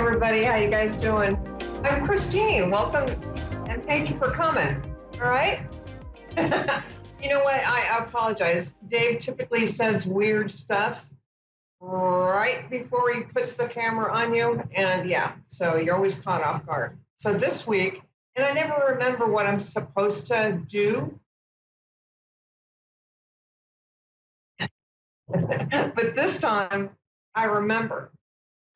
everybody. How you guys doing? I'm Christine. Welcome and thank you for coming. All right. You know what? I apologize. Dave typically says weird stuff right before he puts the camera on you. And yeah, so you're always caught off guard. So this week, and I never remember what I'm supposed to do. But this time I remember.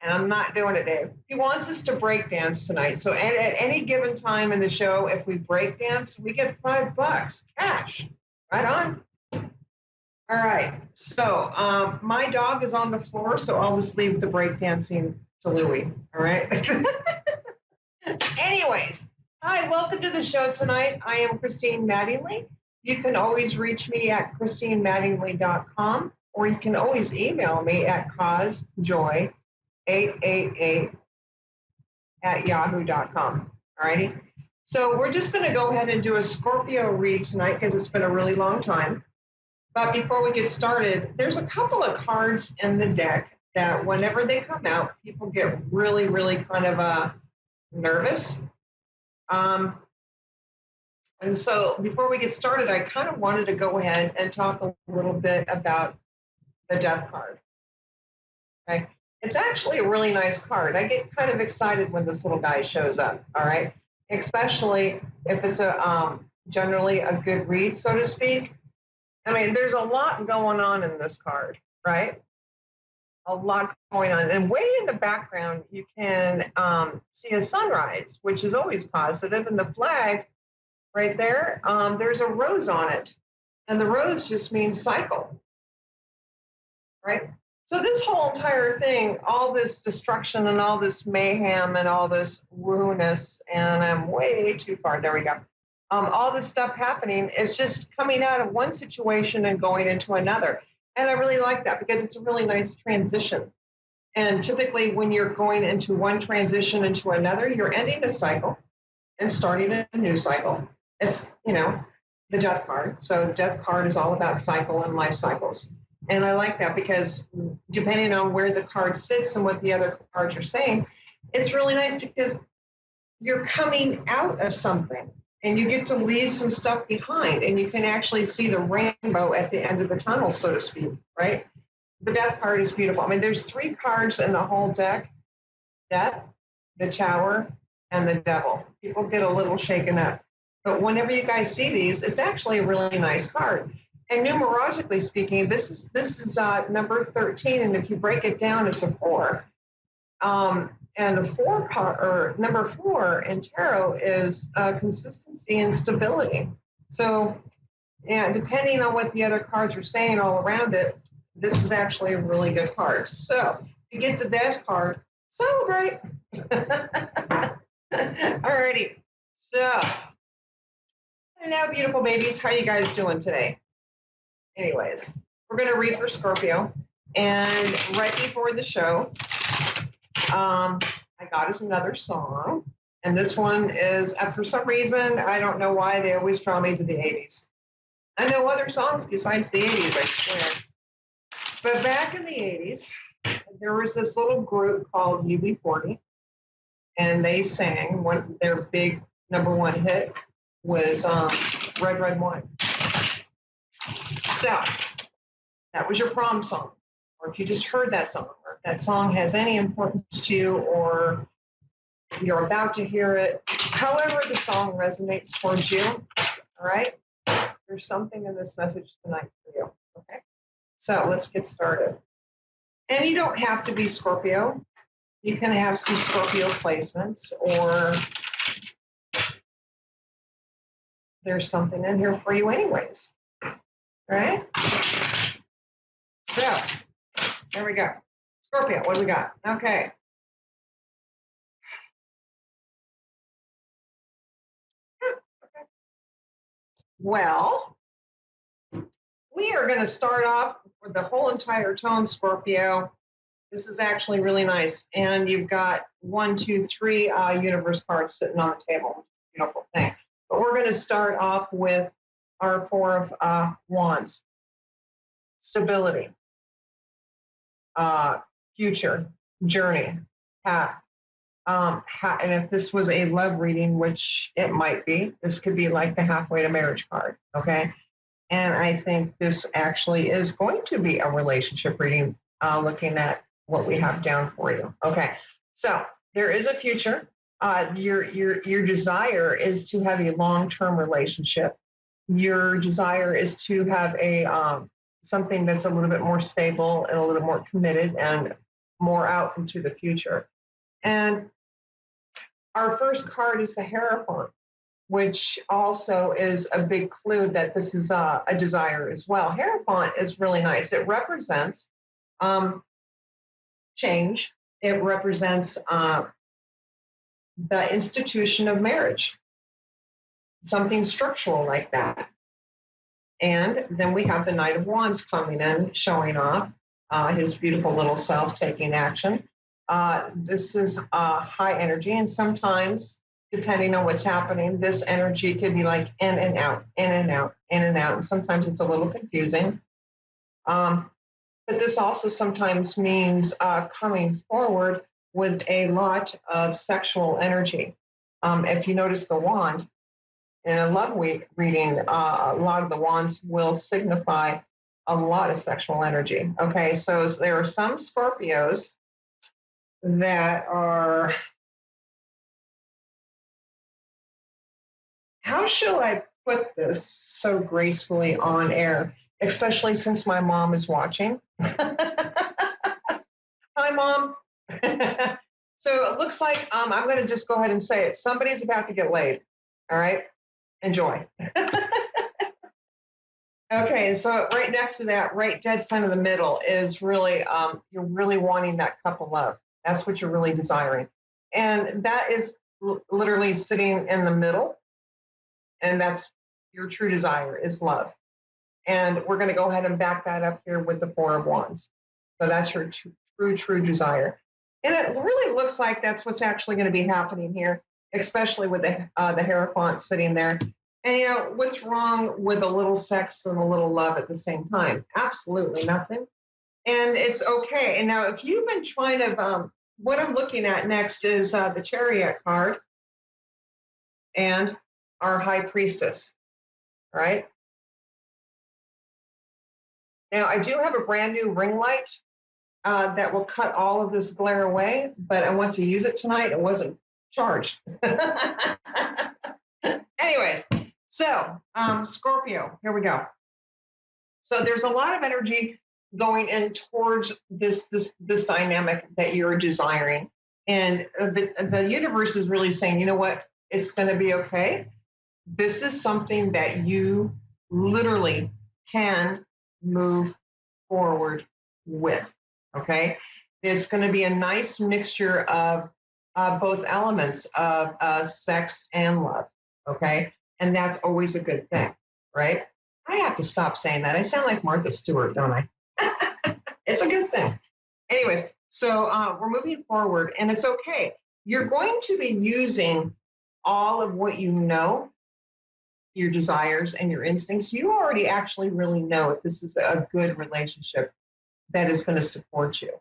And I'm not doing it, Dave. He wants us to break dance tonight. So at any given time in the show, if we break dance, we get $5 cash. Right on. All right. So my dog is on the floor, so I'll just leave the break dancing to Louie. All right. Anyways, hi, welcome to the show tonight. I am Christine Mattingly. You can always reach me at christinemattingly.com, or you can always email me at causejoy888@yahoo.com. All righty. So we're just going to go ahead and do a Scorpio read tonight because it's been a really long time. But before we get started, there's a couple of cards in the deck that whenever they come out, people get really, really kind of nervous. And so before we get started, I kind of wanted to go ahead and talk a little bit about the Death card. Okay. It's actually a really nice card. I get kind of excited when this little guy shows up, all right? Especially if it's generally a good read, so to speak. I mean, there's a lot going on in this card, right? A lot going on. And way in the background, you can see a sunrise, which is always positive. And the flag right there, there's a rose on it. And the rose just means cycle, right? So this whole entire thing, all this destruction and all this mayhem and all this woo-ness, and I'm way too far, there we go. All this stuff happening is just coming out of one situation and going into another. And I really like that because it's a really nice transition. And typically when you're going into one transition into another, you're ending a cycle and starting a new cycle. It's, you know, the Death card. So the Death card is all about cycle and life cycles. And I like that because depending on where the card sits and what the other cards are saying, it's really nice because you're coming out of something and you get to leave some stuff behind and you can actually see the rainbow at the end of the tunnel, so to speak, right? The Death card is beautiful. I mean, there's 3 cards in the whole deck: Death, the Tower, and the Devil. People get a little shaken up. But whenever you guys see these, it's actually a really nice card. And numerologically speaking, this is number 13, and if you break it down, it's a 4. And a 4 card, or number 4 in tarot, is consistency and stability. So, yeah, depending on what the other cards are saying all around it, this is actually a really good card. So, if you get the Death card, celebrate. Alrighty. So, hello, beautiful babies. How you guys doing today? Anyways, we're going to read for Scorpio. And right before the show, I got us another song. And this one is, for some reason, I don't know why, they always draw me to the 80s. I know other songs besides the 80s, I swear. But back in the 80s, there was this little group called UB40. And they sang, their big #1 hit was Red, Red Wine. So that was your prom song. Or if you just heard that song, or if that song has any importance to you, or you're about to hear it, however the song resonates towards you, all right? There's something in this message tonight for you, okay? So let's get started. And you don't have to be Scorpio. You can have some Scorpio placements, or there's something in here for you anyways, all right? So, there we go. Scorpio, what do we got? Okay. Well, we are going to start off with the whole entire tone, Scorpio. This is actually really nice. And you've got 1, 2, 3 universe cards sitting on the table. Beautiful thing. But we're going to start off with our 4 of Wands. Stability. Future, journey, path, And if this was a love reading, which it might be, this could be like the halfway to marriage card. Okay. And I think this actually is going to be a relationship reading, looking at what we have down for you. Okay. So there is a future. Your desire is to have a long-term relationship. Your desire is to have a something that's a little bit more stable and a little more committed and more out into the future. And our first card is the Hierophant, which also is a big clue that this is a desire as well. Hierophant is really nice. It represents change. It represents the institution of marriage, something structural like that. And then we have the Knight of Wands coming in, showing off his beautiful little self taking action. This is high energy, and sometimes, depending on what's happening, this energy could be like in and out, in and out, in and out. And sometimes it's a little confusing. But this also sometimes means coming forward with a lot of sexual energy. If you notice the wand in a love reading, a lot of the wands will signify a lot of sexual energy. Okay, so there are some Scorpios that are, how shall I put this so gracefully on air, especially since my mom is watching? Hi, Mom. So it looks like I'm going to just go ahead and say it. Somebody's about to get laid. All right. Enjoy. Okay. So right next to that, right dead center of the middle is really, you're really wanting that couple love. That's what you're really desiring. And that is literally sitting in the middle. And that's your true desire is love. And we're going to go ahead and back that up here with the Four of Wands. So that's your true desire. And it really looks like that's what's actually going to be happening here, especially with the Hierophant sitting there. And, you know, what's wrong with a little sex and a little love at the same time? Absolutely nothing. And it's okay. And now if you've been trying to, what I'm looking at next is the Chariot card and our High Priestess, right? Now, I do have a brand new ring light that will cut all of this glare away, but I want to use it tonight. It wasn't charged. Anyways, so Scorpio, here we go. So there's a lot of energy going in towards this dynamic that you're desiring. And the universe is really saying, you know what, it's going to be okay. This is something that you literally can move forward with. Okay, it's going to be a nice mixture of both elements of sex and love. Okay, and that's always a good thing, right? I have to stop saying that. I sound like Martha Stewart, don't I? It's a good thing. Anyways, so we're moving forward, and it's okay. You're going to be using all of what you know, your desires and your instincts. You already actually really know if this is a good relationship that is going to support you.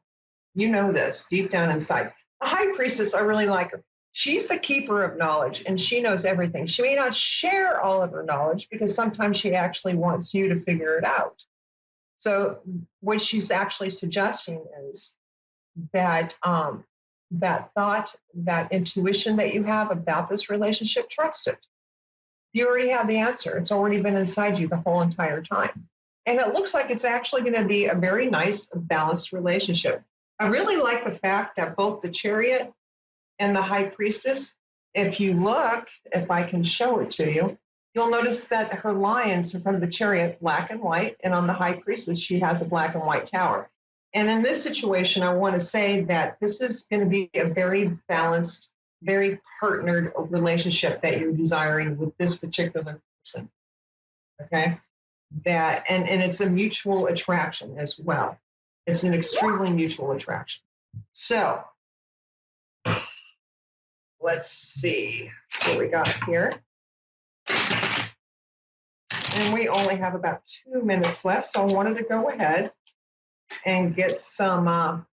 You know this deep down inside. The High Priestess, I really like her. She's the keeper of knowledge, and she knows everything. She may not share all of her knowledge because sometimes she actually wants you to figure it out. So what she's actually suggesting is that that thought, that intuition that you have about this relationship, trust it. You already have the answer. It's already been inside you the whole entire time. And it looks like it's actually going to be a very nice, balanced relationship. I really like the fact that both the Chariot and the High Priestess, if you look, if I can show it to you, you'll notice that her lions are from the Chariot, black and white, and on the High Priestess, she has a black and white tower. And in this situation, I want to say that this is going to be a very balanced, very partnered relationship that you're desiring with this particular person. Okay? That and it's a mutual attraction as well. It's an extremely mutual attraction. So let's see what we got here. And we only have about 2 minutes left, so I wanted to go ahead and get some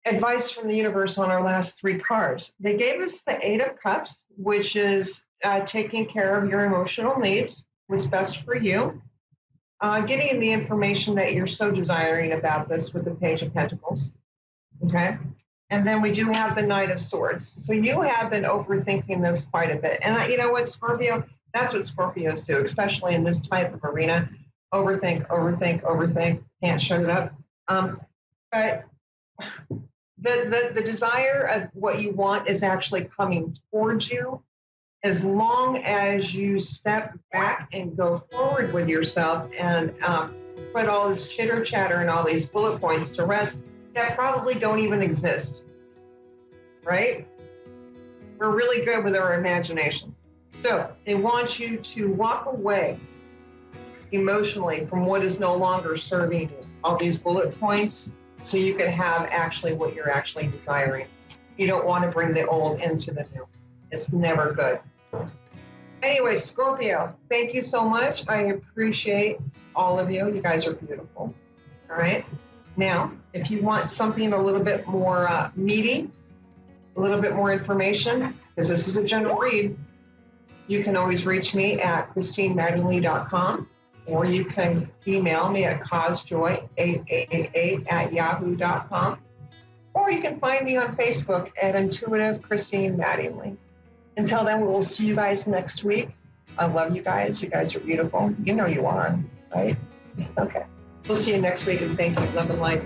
advice from the universe on our last three cards. They gave us the Eight of Cups, which is taking care of your emotional needs, what's best for you, getting the information that you're so desiring about this with the Page of Pentacles. Okay. And then we do have the Knight of Swords. So you have been overthinking this quite a bit. And you know what, Scorpio? That's what Scorpios do, especially in this type of arena. Overthink, overthink, overthink. Can't shut it up. But the desire of what you want is actually coming towards you. As long as you step back and go forward with yourself and put all this chitter chatter and all these bullet points to rest that probably don't even exist, right? We're really good with our imagination. So they want you to walk away emotionally from what is no longer serving you, all these bullet points, so you can have actually what you're actually desiring. You don't want to bring the old into the new. It's never good. Anyway, Scorpio, thank you so much. I appreciate all of you. You guys are beautiful. All right. Now, if you want something a little bit more meaty, a little bit more information, because this is a general read, you can always reach me at ChristineMattingly.com, or you can email me at causejoy8888@yahoo.com, or you can find me on Facebook at Intuitive Christine Mattingly. Until then, we will see you guys next week. I love you guys. You guys are beautiful. You know you are, right? Okay. We'll see you next week, and thank you. Love and light.